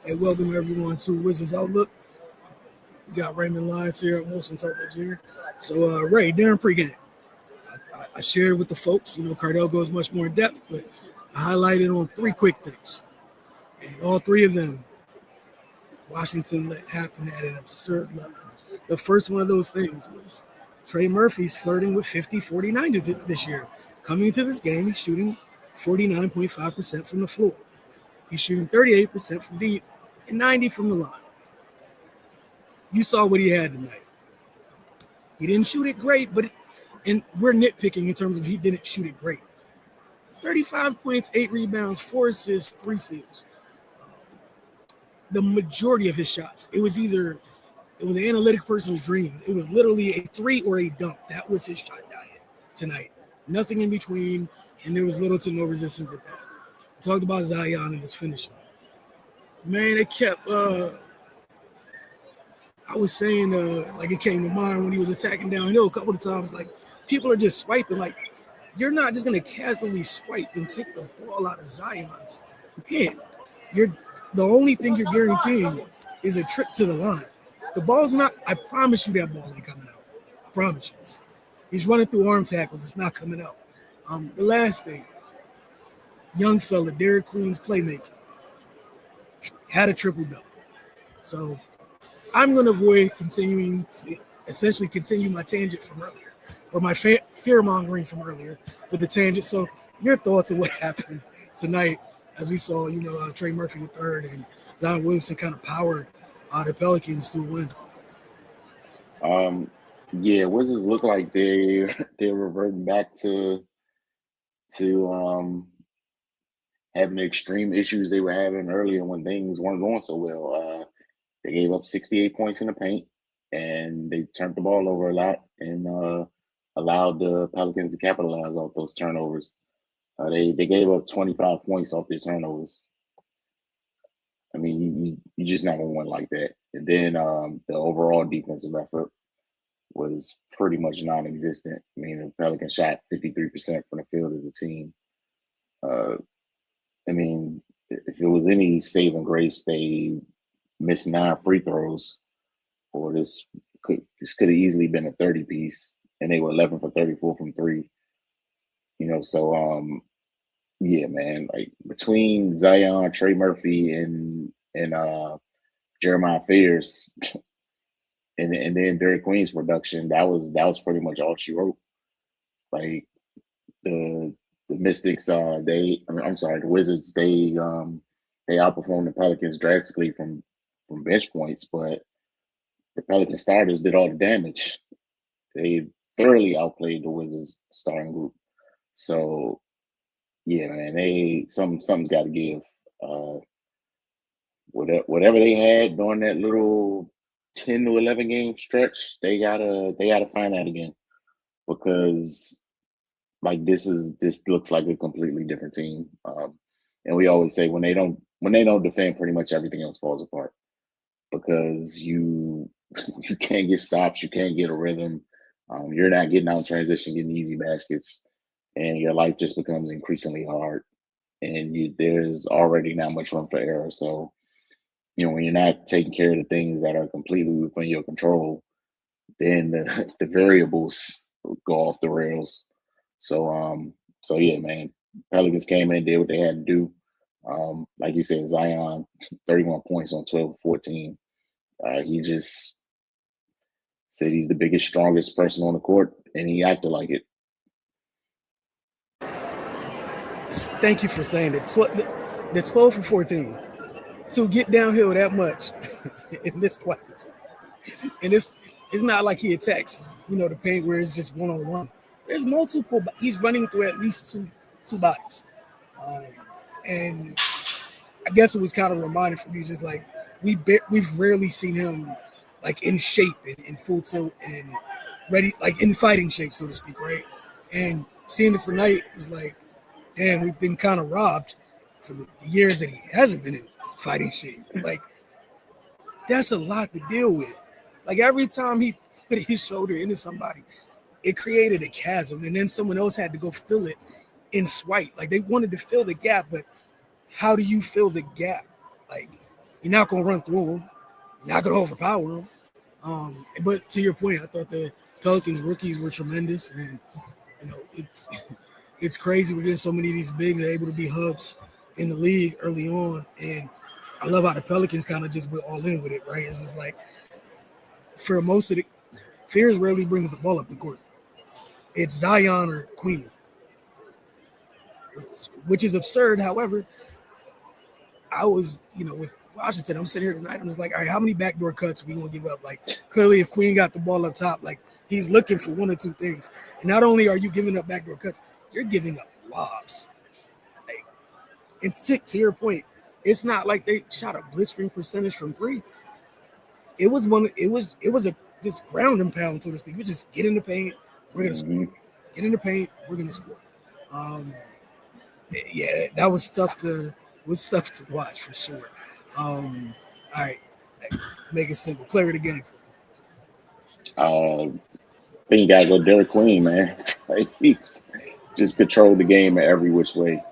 Hey, welcome everyone to Wizards Outlook. We got Raymond Lyons here. I'm Wilson Tucker Jr. So, Ray, during pregame, I shared with the folks. Cardell goes much more in depth, but I highlighted on three quick things. And all three of them, Washington let happen at an absurd level. The first one of those things was Trey Murphy's flirting with 50-49 this year. Coming into this game, he's shooting 49.5% from the floor. He's shooting 38% from deep and 90 from the line. You saw what he had tonight. He didn't shoot it great, and we're nitpicking in terms of he didn't shoot it great. 35 points, 8 rebounds, 4 assists, 3 steals. The majority of his shots, it was an analytic person's dream. It was literally a 3 or a dunk. That was his shot diet tonight. Nothing in between, and there was little to no resistance at that. We talked about Zion and his finishing. Man, it kept I was saying, like it came to mind when he was attacking downhill a couple of times. Like people are just swiping. Like you're not just gonna casually swipe and take the ball out of Zion's hand. The only thing you're guaranteeing is a trip to the line. The ball's not. I promise you that ball ain't coming out. I promise you. He's running through arm tackles. It's not coming out. The last thing, young fella, Derek Queen's playmaking, had a triple double. So I'm going to avoid essentially continue my tangent from earlier, or my fear mongering from earlier with the tangent. So your thoughts on what happened tonight, as we saw, Trey Murphy the third and Zion Williamson kind of powered the Pelicans to a win. Wizards look like they're reverting back to having the extreme issues they were having earlier when things weren't going so well. They gave up 68 points in the paint, and they turned the ball over a lot and allowed the Pelicans to capitalize off those turnovers. They gave up 25 points off their turnovers. I mean, you just not gonna win like that. And then the overall defensive effort was pretty much non-existent. I mean, the Pelicans shot 53% from the field as a team. I mean, if it was any saving grace, they missed 9 free throws, or this could have easily been a 30-piece, and they were 11 for 34 from 3. Yeah, man, like between Zion, Trey Murphy, and Jeremiah Fears, and then Derek Queen's production, that was pretty much all she wrote. Like the Mystics, the Wizards, they outperformed the Pelicans drastically from bench points, but the Pelican starters did all the damage. They thoroughly outplayed the Wizards starting group. So yeah, man, something's got to give. Whatever they had during that little 10 to 11 game stretch, they gotta find that again, because like this looks like a completely different team. And we always say when they don't defend, pretty much everything else falls apart, because you can't get stops, you can't get a rhythm, you're not getting out in transition, getting easy baskets, and your life just becomes increasingly hard. And there's already not much room for error. So, when you're not taking care of the things that are completely within your control, then the variables go off the rails. So yeah, man, Pelicans came in, did what they had to do. Like you said, Zion, 31 points on 12 of 14. He just said he's the biggest, strongest person on the court, and he acted like it. Thank you for saying it. The 12 for 14 to get downhill that much in this class, and it's not like he attacks the paint where it's just one-on-one. There's multiple. He's running through at least two bodies, and I guess it was kind of reminded for me, just like we've rarely seen him like in shape and in full tilt and ready, like in fighting shape, so to speak, right? And seeing this tonight was like, damn, we've been kind of robbed for the years that he hasn't been in fighting shape. Like, that's a lot to deal with. Like, every time he put his shoulder into somebody, it created a chasm, and then someone else had to go fill it in swipe. Like, they wanted to fill the gap, but how do you fill the gap? Like, You're not going to run through them. You're not going to overpower them. But to your point, I thought the Pelicans rookies were tremendous, and it's it's crazy. We're getting so many of these bigs able to be hubs in the league early on, and I love how the Pelicans kind of just went all in with it. Right? It's just like for most of the Fears rarely brings the ball up the court. It's Zion or Queen, which is absurd. However, I was, with Washington, I'm sitting here tonight. I'm just like, all right, how many backdoor cuts are we gonna give up? Like, clearly, if Queen got the ball up top, like he's looking for one or two things. And not only are you giving up backdoor cuts, you're giving up lobs. Like, and to your point, it's not like they shot a blistering percentage from three. It was one. It was a just ground and pound, so to speak. We just get in the paint, we're gonna score. Get in the paint, we're gonna score. Yeah, that was tough to watch for sure. All right, make it simple. Clear the game. I think you gotta go Derek Queen, man. Like, he's just controlled the game in every which way.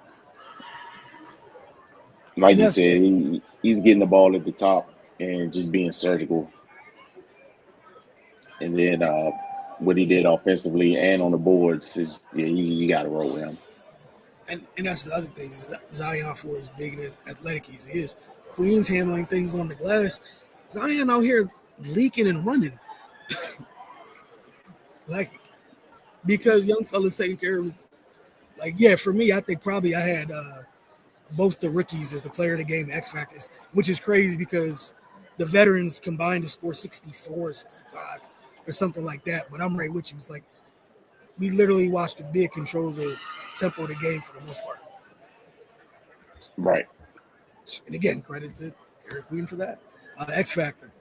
Like you said, he's getting the ball at the top and just being surgical. And then what he did offensively and on the boards is you got to roll with him. And that's the other thing is Zion, for as big and as athletic as he is, Queen's handling things on the glass. Zion out here leaking and running. Like, because young fellas taking care of, like, yeah, for me, I think probably I had both the rookies as the player of the game X factors, which is crazy because the veterans combined to score 64, 65 or something like that. But I'm right with you. It's like we literally watched the big control the tempo of the game for the most part. Right. And again, credit to Derek Queen for that. X Factor.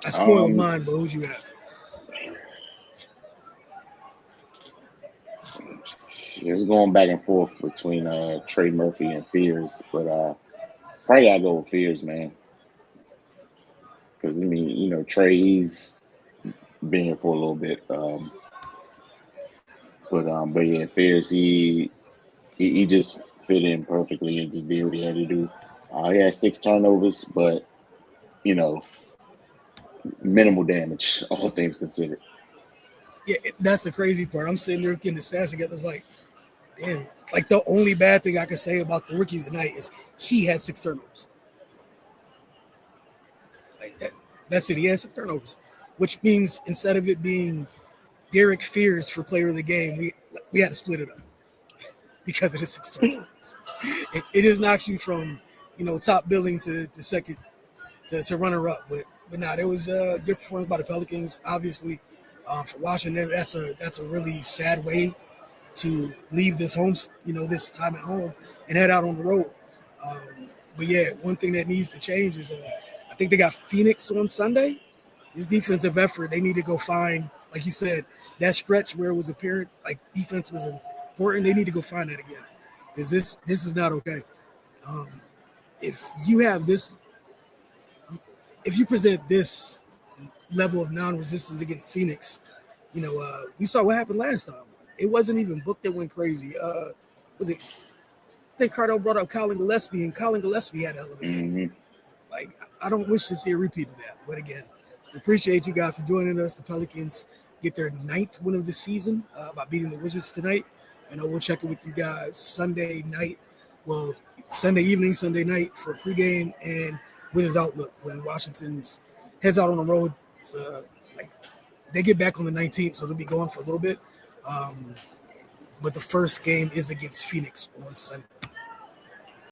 I spoiled mine, but who'd you have? It's going back and forth between Trey Murphy and Fears, but probably gotta go with Fears, man. Because I mean, Trey, he's been here for a little bit, but yeah, Fears, he just fit in perfectly and just did what he had to do. He had 6 turnovers, but minimal damage, all things considered. Yeah, that's the crazy part. I'm sitting there getting the stats together. It's like, damn, like the only bad thing I can say about the rookies tonight is he had 6 turnovers. Like that's it. He had 6 turnovers, which means instead of it being Derek Fears for player of the game, we had to split it up because of the 6 turnovers. It just knocks you from top billing to second to runner up, but nah, there was a good performance by the Pelicans. Obviously, for Washington, that's a really sad way to leave this this time at home and head out on the road. But yeah, one thing that needs to change is I think they got Phoenix on Sunday. This defensive effort, they need to go find, like you said, that stretch where it was apparent like defense was important. They need to go find that again because this is not okay. If you have this, if you present this level of non-resistance against Phoenix, we saw what happened last time. It wasn't even Book that went crazy. Was it? I think Cardo brought up Colin Gillespie, and Colin Gillespie had a hell of a game. Mm-hmm. Like, I don't wish to see a repeat of that. But again, appreciate you guys for joining us. The Pelicans get their 9th win of the season by beating the Wizards tonight. And we'll check in with you guys Sunday night. Well, Sunday evening, Sunday night for pregame and Wizards Outlook when Washington's heads out on the road. It's like they get back on the 19th, so they'll be going for a little bit. But the first game is against Phoenix on Sunday.